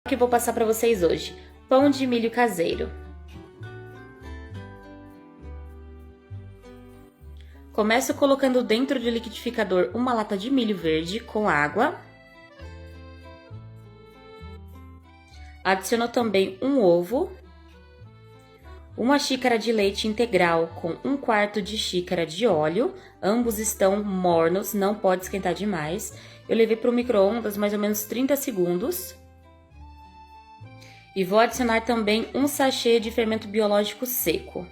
Que eu vou passar para vocês hoje. Pão de milho caseiro. Começo colocando dentro do liquidificador uma lata de milho verde com água. Adiciono também um ovo, uma xícara de leite integral com 1/4 de xícara de óleo. Ambos estão mornos, não pode esquentar demais. Eu levei para o micro-ondas mais ou menos 30 segundos. E vou adicionar também um sachê de fermento biológico seco.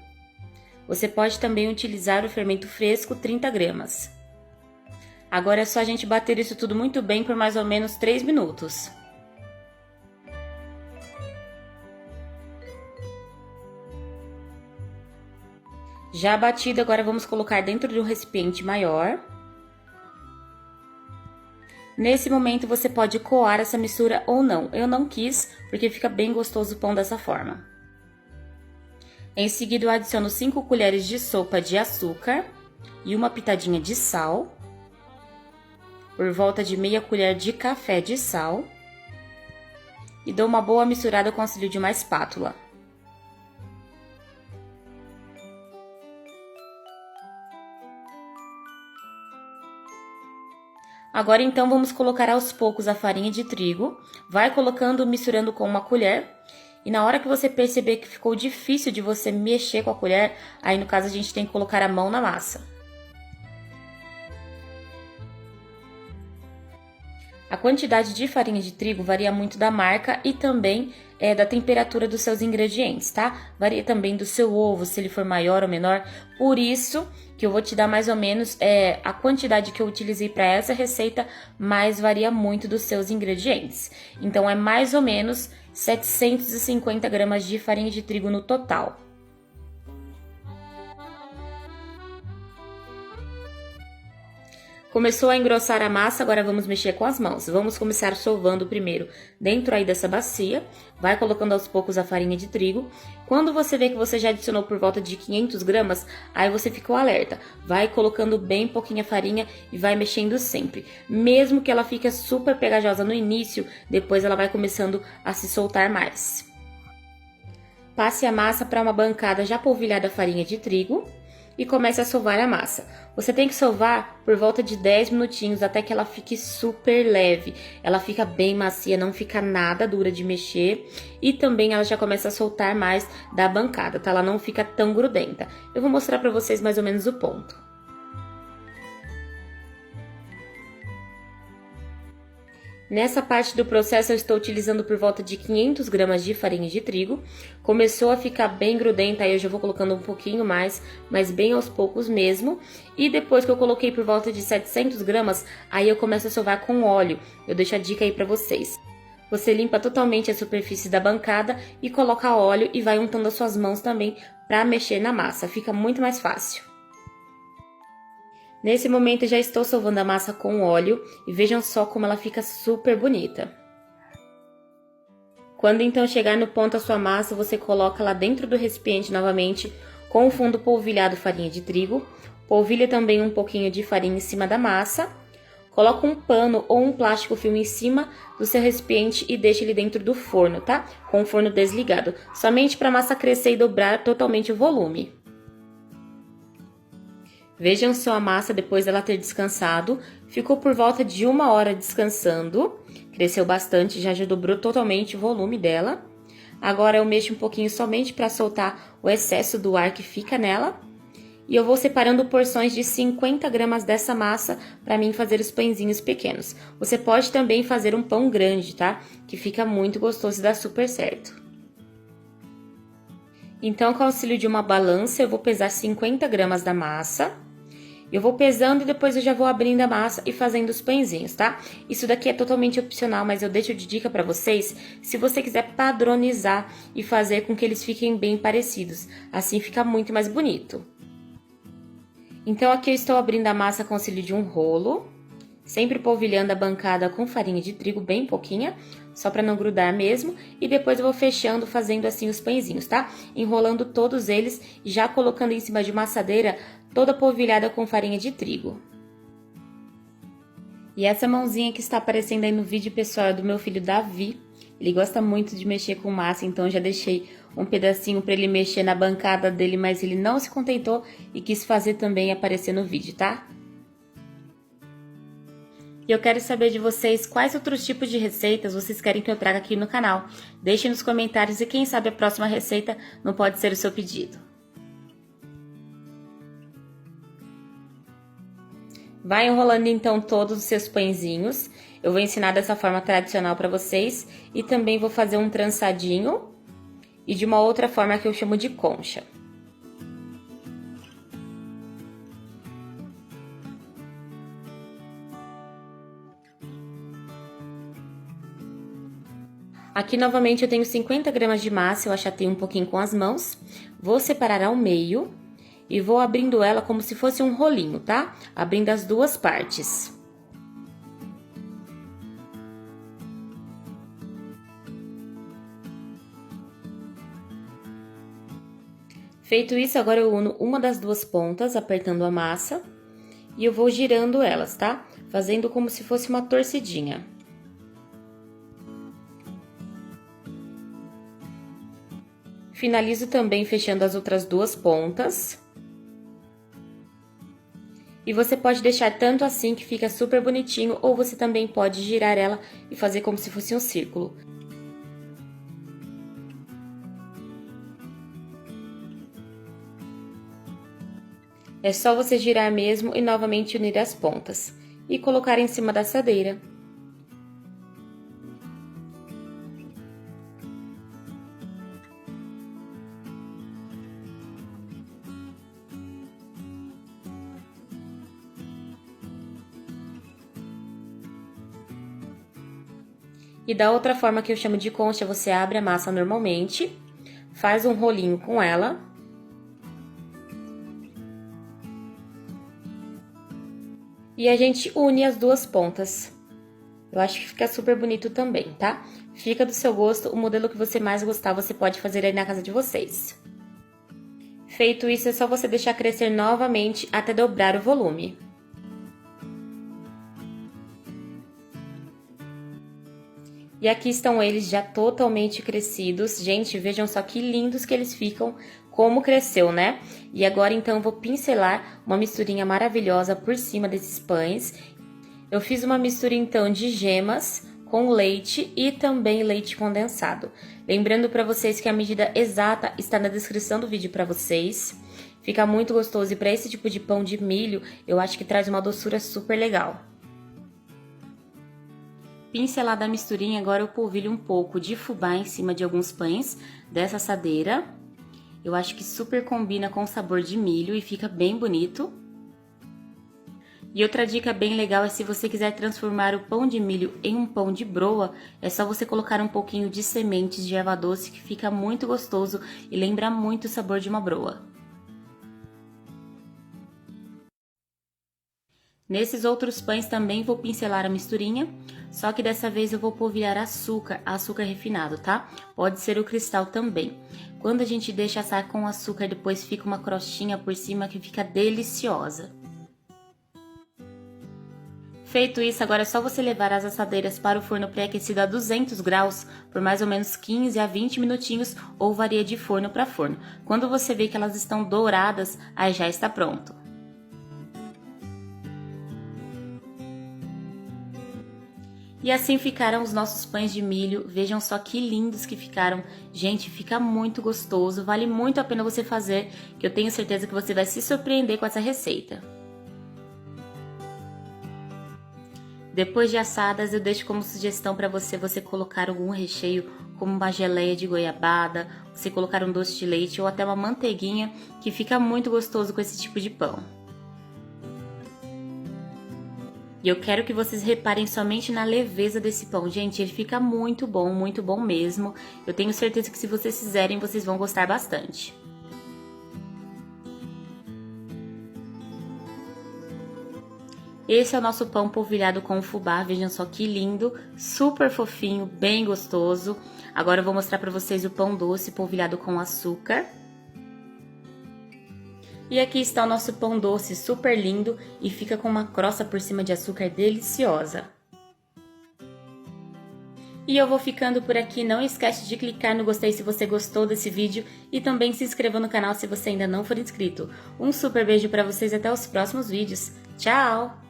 Você pode também utilizar o fermento fresco, 30 gramas. Agora é só a gente bater isso tudo muito bem por mais ou menos 3 minutos. Já batido, agora vamos colocar dentro de um recipiente maior. Nesse momento, você pode coar essa mistura ou não. Eu não quis, porque fica bem gostoso o pão dessa forma. Em seguida, eu adiciono 5 colheres de sopa de açúcar e uma pitadinha de sal. Por volta de meia colher de café de sal. E dou uma boa misturada com o auxílio de uma espátula. Agora, então, vamos colocar aos poucos a farinha de trigo. Vai colocando, misturando com uma colher. E na hora que você perceber que ficou difícil de você mexer com a colher, aí no caso a gente tem que colocar a mão na massa. A quantidade de farinha de trigo varia muito da marca e também da temperatura dos seus ingredientes, tá? Varia também do seu ovo, se ele for maior ou menor. Por isso que eu vou te dar mais ou menos a quantidade que eu utilizei para essa receita, mas varia muito dos seus ingredientes. Então, é mais ou menos 750 gramas de farinha de trigo no total. Começou a engrossar a massa, agora vamos mexer com as mãos. Vamos começar sovando primeiro dentro aí dessa bacia. Vai colocando aos poucos a farinha de trigo. Quando você vê que você já adicionou por volta de 500 gramas, aí você ficou alerta. Vai colocando bem pouquinha farinha e vai mexendo sempre. Mesmo que ela fique super pegajosa no início, depois ela vai começando a se soltar mais. Passe a massa para uma bancada já polvilhada a farinha de trigo. E comece a sovar a massa. Você tem que sovar por volta de 10 minutinhos até que ela fique super leve. Ela fica bem macia, não fica nada dura de mexer. E também ela já começa a soltar mais da bancada, tá? Ela não fica tão grudenta. Eu vou mostrar pra vocês mais ou menos o ponto. Nessa parte do processo eu estou utilizando por volta de 500 gramas de farinha de trigo. Começou a ficar bem grudenta, aí eu já vou colocando um pouquinho mais, mas bem aos poucos mesmo. E depois que eu coloquei por volta de 700 gramas, aí eu começo a sovar com óleo. Eu deixo a dica aí pra vocês. Você limpa totalmente a superfície da bancada e coloca óleo e vai untando as suas mãos também pra mexer na massa. Fica muito mais fácil. Nesse momento, eu já estou sovando a massa com óleo e vejam só como ela fica super bonita. Quando então chegar no ponto a sua massa, você coloca lá dentro do recipiente novamente com o fundo polvilhado farinha de trigo. Polvilha também um pouquinho de farinha em cima da massa. Coloca um pano ou um plástico filme em cima do seu recipiente e deixa ele dentro do forno, tá? Com o forno desligado, somente para a massa crescer e dobrar totalmente o volume. Vejam só a massa depois dela ter descansado. Ficou por volta de 1 hora descansando. Cresceu bastante, já dobrou totalmente o volume dela. Agora eu mexo um pouquinho somente para soltar o excesso do ar que fica nela. E eu vou separando porções de 50 gramas dessa massa para mim fazer os pãezinhos pequenos. Você pode também fazer um pão grande, tá? Que fica muito gostoso e dá super certo. Então, com o auxílio de uma balança, eu vou pesar 50 gramas da massa. Eu vou pesando e depois eu já vou abrindo a massa e fazendo os pãezinhos, tá? Isso daqui é totalmente opcional, mas eu deixo de dica pra vocês se você quiser padronizar e fazer com que eles fiquem bem parecidos. Assim fica muito mais bonito. Então, aqui eu estou abrindo a massa com o auxílio de um rolo, sempre polvilhando a bancada com farinha de trigo bem pouquinha, só pra não grudar mesmo, e depois eu vou fechando, fazendo assim os pãezinhos, tá? Enrolando todos eles e já colocando em cima de uma assadeira toda polvilhada com farinha de trigo. E essa mãozinha que está aparecendo aí no vídeo, pessoal, é do meu filho Davi. Ele gosta muito de mexer com massa, então eu já deixei um pedacinho para ele mexer na bancada dele, mas ele não se contentou e quis fazer também aparecer no vídeo, tá? E eu quero saber de vocês quais outros tipos de receitas vocês querem que eu traga aqui no canal. Deixe nos comentários e quem sabe a próxima receita não pode ser o seu pedido. Vai enrolando então todos os seus pãezinhos. Eu vou ensinar dessa forma tradicional para vocês e também vou fazer um trançadinho e de uma outra forma que eu chamo de concha. Aqui novamente eu tenho 50 gramas de massa, eu achatei um pouquinho com as mãos. Vou separar ao meio e vou abrindo ela como se fosse um rolinho, tá? Abrindo as duas partes. Feito isso, agora eu uno uma das duas pontas, apertando a massa, e eu vou girando elas, tá? Fazendo como se fosse uma torcidinha. Finalizo também fechando as outras duas pontas. E você pode deixar tanto assim que fica super bonitinho, ou você também pode girar ela e fazer como se fosse um círculo. É só você girar mesmo e novamente unir as pontas e colocar em cima da assadeira. E da outra forma que eu chamo de concha, você abre a massa normalmente, faz um rolinho com ela. E a gente une as duas pontas. Eu acho que fica super bonito também, tá? Fica do seu gosto, o modelo que você mais gostar, você pode fazer aí na casa de vocês. Feito isso, é só você deixar crescer novamente até dobrar o volume. E aqui estão eles já totalmente crescidos. Gente, vejam só que lindos que eles ficam, como cresceu, né? E agora, então, eu vou pincelar uma misturinha maravilhosa por cima desses pães. Eu fiz uma mistura, então, de gemas com leite e também leite condensado. Lembrando para vocês que a medida exata está na descrição do vídeo para vocês. Fica muito gostoso e para esse tipo de pão de milho, eu acho que traz uma doçura super legal. Pincelada a misturinha, agora eu polvilho um pouco de fubá em cima de alguns pães dessa assadeira. Eu acho que super combina com o sabor de milho e fica bem bonito. E outra dica bem legal é se você quiser transformar o pão de milho em um pão de broa, é só você colocar um pouquinho de sementes de erva doce que fica muito gostoso e lembra muito o sabor de uma broa. Nesses outros pães também vou pincelar a misturinha, só que dessa vez eu vou polvilhar açúcar refinado, tá? Pode ser o cristal também. Quando a gente deixa assar com açúcar, depois fica uma crostinha por cima que fica deliciosa. Feito isso, agora é só você levar as assadeiras para o forno pré-aquecido a 200 graus por mais ou menos 15 a 20 minutinhos ou varia de forno para forno. Quando você vê que elas estão douradas, aí já está pronto. E assim ficaram os nossos pães de milho, vejam só que lindos que ficaram. Gente, fica muito gostoso, vale muito a pena você fazer, que eu tenho certeza que você vai se surpreender com essa receita. Depois de assadas, eu deixo como sugestão para você colocar algum recheio, como uma geleia de goiabada, você colocar um doce de leite ou até uma manteiguinha, que fica muito gostoso com esse tipo de pão. E eu quero que vocês reparem somente na leveza desse pão. Gente, ele fica muito bom mesmo. Eu tenho certeza que se vocês fizerem, vocês vão gostar bastante. Esse é o nosso pão polvilhado com fubá, vejam só que lindo, super fofinho, bem gostoso. Agora eu vou mostrar pra vocês o pão doce polvilhado com açúcar. E aqui está o nosso pão doce, super lindo e fica com uma crosta por cima de açúcar deliciosa. E eu vou ficando por aqui, não esquece de clicar no gostei se você gostou desse vídeo e também se inscreva no canal se você ainda não for inscrito. Um super beijo pra vocês e até os próximos vídeos. Tchau!